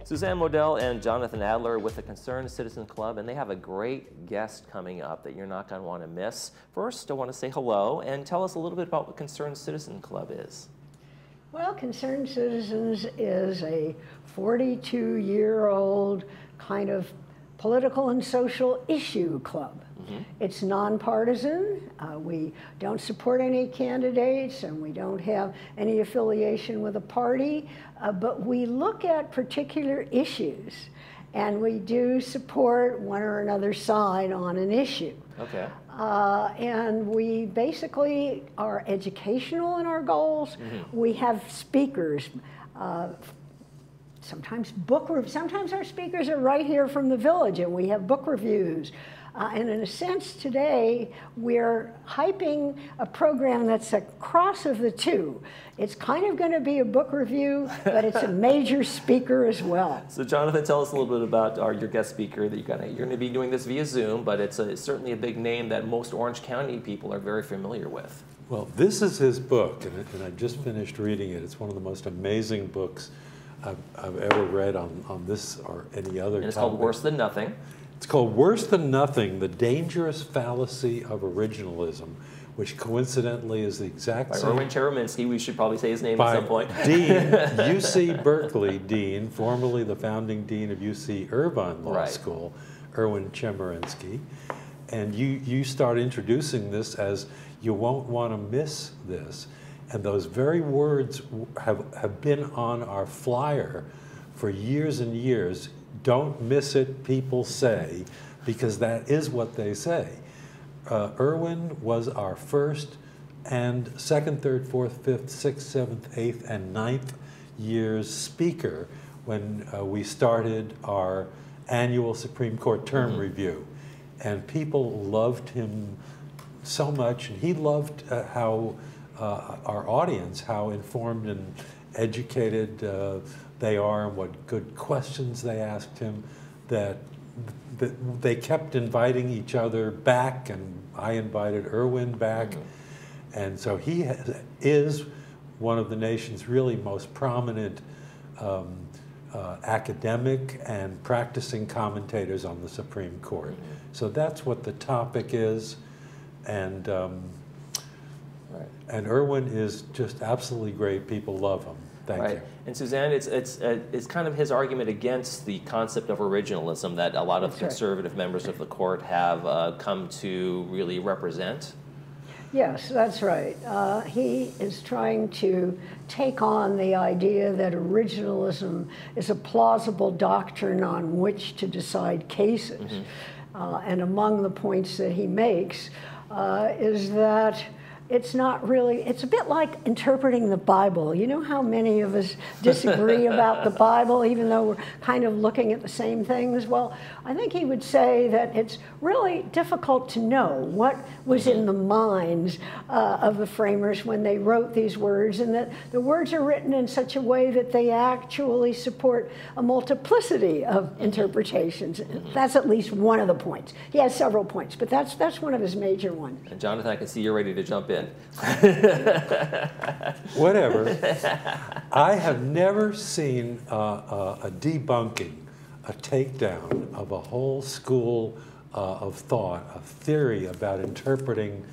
Suzanne Modell and Jonathan Adler with the Concerned Citizen Club, and they have a great guest coming up that you're not going to want to miss. First, I want to say hello and tell us a little bit about what Concerned Citizen Club is. Well, Concerned Citizens is a 42-year-old kind of political and social issue club. It's nonpartisan. We don't support any candidates, and we don't have any affiliation with a party, but we look at particular issues, and we do support one or another side on an issue. Okay. And we basically are educational in our goals. We have speakers. Sometimes sometimes our speakers are right here from the village, and we have book reviews. And in a sense, today, we're hyping a program that's a cross of the two. It's kind of going to be a book review, but it's a major speaker as well. So Jonathan, tell us a little bit about your guest speaker. That you're going to be doing this via Zoom, but it's certainly a big name that most Orange County people are very familiar with. Well, this is his book, and I just finished reading it. It's one of the most amazing books I've ever read on this or any other topic. And it's called Worse Than Nothing. It's called Worse Than Nothing, The Dangerous Fallacy of Originalism, which coincidentally is the exact same. Erwin Chereminsky, we should probably say his name at some point. Dean, UC Berkeley Dean, formerly the founding dean of UC Irvine Law School, Erwin Chereminsky. And you start introducing this as, you won't want to miss this. And those very words have been on our flyer for years and years. Don't miss it, people say, because that is what they say. Erwin was our first and second, third, fourth, fifth, sixth, seventh, eighth, and ninth year's speaker when we started our annual Supreme Court term review. And people loved him so much, and he loved how our audience, how informed and educated they are, and what good questions they asked him, that they kept inviting each other back, and I invited Erwin back. And so he is one of the nation's really most prominent academic and practicing commentators on the Supreme Court. So that's what the topic is. And and Erwin is just absolutely great. People love him. Thank you. And Suzanne, it's kind of his argument against the concept of originalism that a lot of conservative members of the court have come to really represent. Yes, that's right. He is trying to take on the idea that originalism is a plausible doctrine on which to decide cases. And among the points that he makes is that it's not really, it's a bit like interpreting the Bible. You know how many of us disagree about the Bible, even though we're kind of looking at the same things? Well, I think he would say that it's really difficult to know what was in the minds of the framers when they wrote these words, and that the words are written in such a way that they actually support a multiplicity of interpretations. That's at least one of the points. He has several points, but that's one of his major ones. And Jonathan, I can see you're ready to jump in. Whatever. I have never seen a debunking, a takedown of a whole school of thought, a theory about interpreting,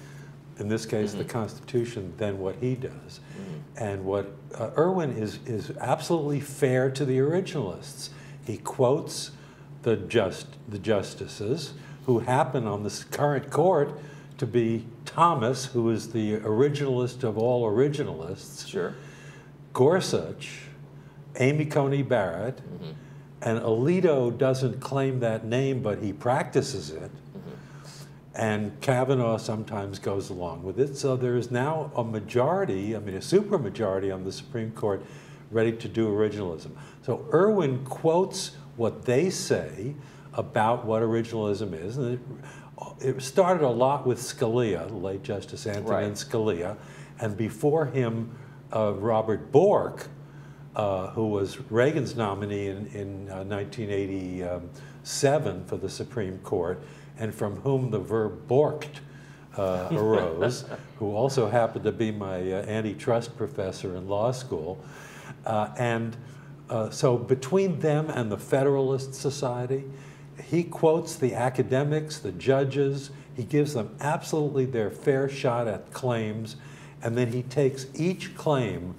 in this case, the Constitution, than what he does. And what Erwin is absolutely fair to the originalists. He quotes the justices who happen on this current court to be Thomas, who is the originalist of all originalists, Gorsuch, Amy Coney Barrett, and Alito doesn't claim that name, but he practices it, and Kavanaugh sometimes goes along with it. So there is now a majority, I mean a supermajority on the Supreme Court ready to do originalism. So Erwin quotes what they say about what originalism is, and it started a lot with Scalia, the late Justice Antonin Scalia, and before him, Robert Bork, who was Reagan's nominee in 1987 for the Supreme Court, and from whom the verb borked arose, who also happened to be my antitrust professor in law school. And So between them and the Federalist Society, he quotes the academics, the judges, he gives them absolutely their fair shot at claims, and then he takes each claim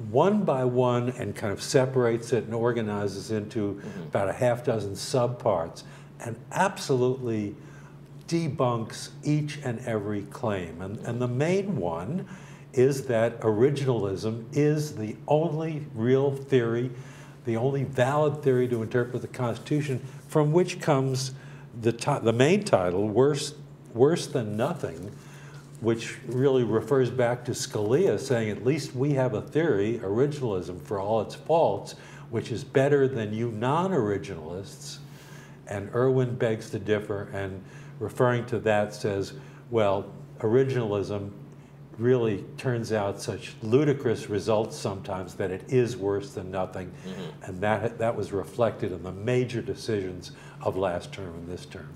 one by one and kind of separates it and organizes into about a half dozen subparts and absolutely debunks each and every claim. And the main one is that originalism is the only real theory, the only valid theory to interpret the Constitution, from which comes the main title, Worse Than Nothing, which really refers back to Scalia saying, at least we have a theory, originalism, for all its faults, which is better than you non-originalists. And Irwin begs to differ, and referring to that says, well, originalism really turns out such ludicrous results sometimes that it is worse than nothing. And that was reflected in the major decisions of last term and this term.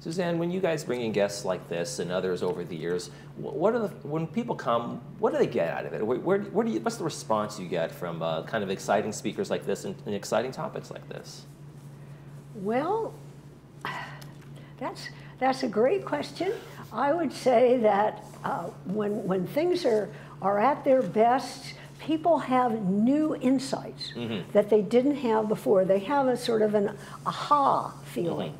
Suzanne, when you guys bring in guests like this and others over the years, when people come, what do they get out of it? What's the response you get from kind of exciting speakers like this and exciting topics like this? Well, that's a great question. I would say that when things are at their best, people have new insights that they didn't have before. They have a sort of an aha feeling.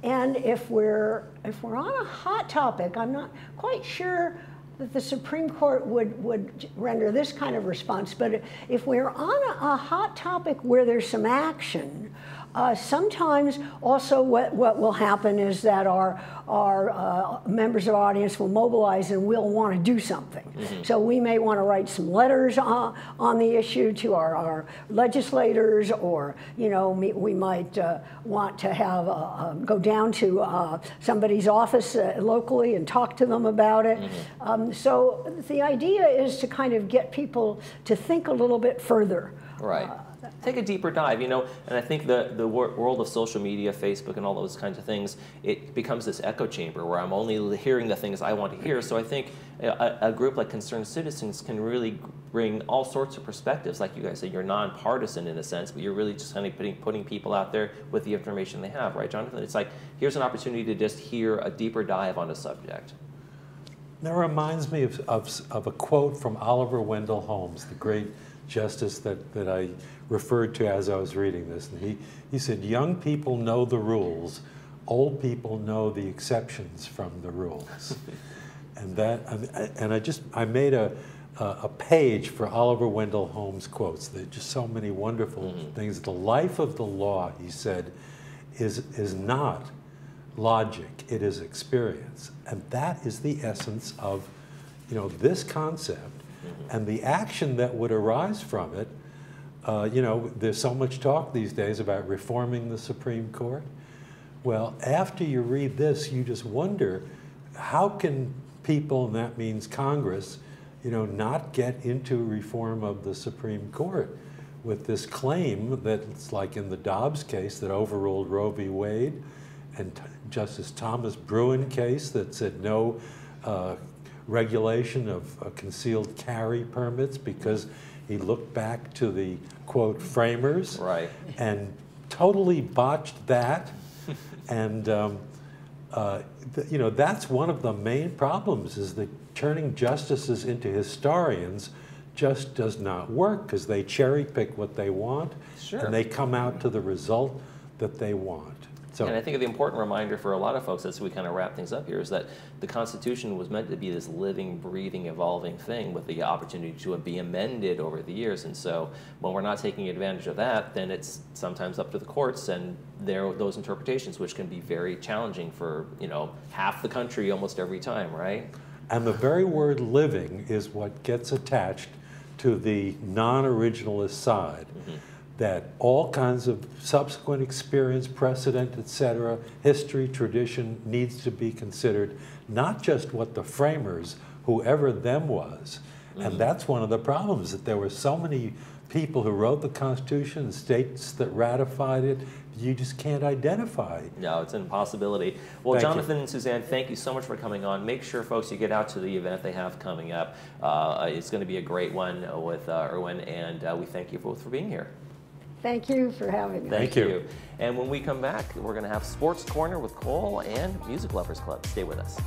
And if we're on a hot topic, I'm not quite sure that the Supreme Court would render this kind of response, but if we're on a hot topic where there's some action, sometimes also what will happen is that our members of the audience will mobilize and will want to do something. So we may want to write some letters on the issue to our legislators, or we might want to have go down to somebody's office locally and talk to them about it. So the idea is to kind of get people to think a little bit further. Right. Take a deeper dive, and I think the world of social media, Facebook, and all those kinds of things, it becomes this echo chamber where I'm only hearing the things I want to hear. So I think a group like Concerned Citizens can really bring all sorts of perspectives. Like you guys say, you're nonpartisan in a sense, but you're really just kind of putting people out there with the information they have, right, Jonathan? It's like, here's an opportunity to just hear a deeper dive on a subject. That reminds me of a quote from Oliver Wendell Holmes, the great justice that I referred to as I was reading this. And he said, young people know the rules, old people know the exceptions from the rules. And I made a page for Oliver Wendell Holmes quotes. There are just so many wonderful things. The life of the law, he said, is not logic, it is experience. And that is the essence of this concept. And the action that would arise from it, there's so much talk these days about reforming the Supreme Court. Well, after you read this, you just wonder, how can people, and that means Congress, not get into reform of the Supreme Court with this claim that it's like in the Dobbs case that overruled Roe v. Wade, and Justice Thomas Bruen case that said no regulation of concealed carry permits because he looked back to the, quote, framers, right, and totally botched that. And that's one of the main problems, is that turning justices into historians just does not work, because they cherry pick what they want, and they come out to the result that they want. So, and I think the important reminder for a lot of folks, as we kind of wrap things up here, is that the Constitution was meant to be this living, breathing, evolving thing with the opportunity to be amended over the years. And so when we're not taking advantage of that, then it's sometimes up to the courts and those interpretations, which can be very challenging for, half the country almost every time, right? And the very word living is what gets attached to the non-originalist side. That all kinds of subsequent experience, precedent, etc., history, tradition needs to be considered, not just what the framers, whoever them was. And that's one of the problems, that there were so many people who wrote the Constitution, the states that ratified it, you just can't identify. No, it's an impossibility. Well, Thank Jonathan you. and Suzanne, thank you so much for coming on. Make sure, folks, you get out to the event they have coming up. It's going to be a great one with Erwin, and we thank you both for being here. Thank you for having us. Thank you. you. And when we come back, we're going to have Sports Corner with Cole and Music Lovers Club. Stay with us.